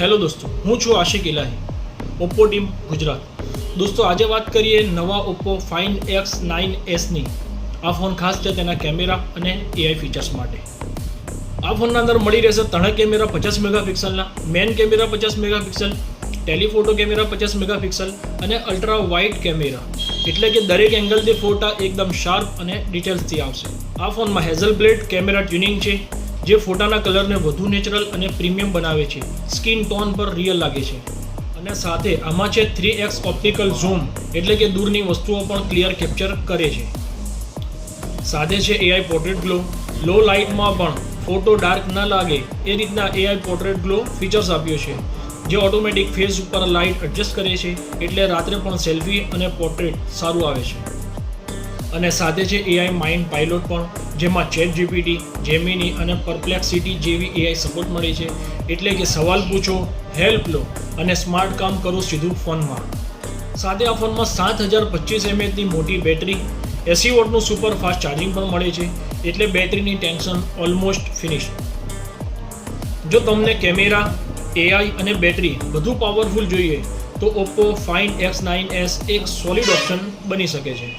Hello દોસ્તો, હું છું આશિક ઇલાહી, ઓપ્પો ટીમ ગુજરાત. દોસ્તો, આજે વાત કરીએ નવા ઓપ્પો ફાઇન્ડ X9sની. આ ફોન ખાસ છે તેના કેમેરા અને AI ફીચર્સ માટે. આ ફોનના અંદર મળી રહેશે ત્રણ કેમેરા 50 મેગાપિક્સલના, main camera 50 megapixel, telephoto camera 50 megapixel અને અલ્ટ્રા વાઇડ કેમેરા, એટલે કે દરેક એંગલથી ફોટા એકદમ શાર્પ અને ડિટેલ્સથી આવશે. આ ફોનમાં હેઝલ બ્લેડ કેમેરા ટ્યુનિંગ છે, જે ફોટાના કલરને વધુ નેચરલ અને પ્રીમિયમ બનાવે છે, સ્કિન ટોન પર રિયલ લાગે છે. અને સાથે આમાં છે 3x ઓપ્ટિકલ ઝૂમ, એટલે કે દૂરની વસ્તુઓ પણ ક્લિયર કેપ્ચર કરે છે. સાથે છે AI પોર્ટ્રેટ ગ્લો, લો લાઇટમાં પણ ફોટો ડાર્ક ના લાગે એ રીતના AI પોર્ટ્રેટ ગ્લો ફીચર્સ આપ્યો છે, જે ઓટોમેટિક ફેસ ઉપર લાઇટ એડજસ્ટ કરે છે, એટલે રાત્રે પણ સેલ્ફી અને પોર્ટ્રેટ સારું આવે છે. અને સાથે છે AI માઇન્ડ પાયલોટ પણ, જેમાં ChatGPT, જેમિની અને પરપ્લેક્સિટી જેવી AI સપોર્ટ મળે છે, એટલે કે સવાલ પૂછો, હેલ્પ લો અને સ્માર્ટ કામ કરો સીધું ફોનમાં. સાથે આ ફોનમાં 7025 mAhની મોટી બેટરી, 80 વોટનું સુપર ફાસ્ટ ચાર્જિંગ પણ મળે છે, એટલે બેટરીની ટેન્શન ઓલમોસ્ટ ફિનિશ. જો તમને કેમેરા, AI અને બેટરી બધું પાવરફુલ જોઈએ તો ઓપ્પો ફાઇન્ડ X9s એક સોલિડ ઓપ્શન બની શકે છે.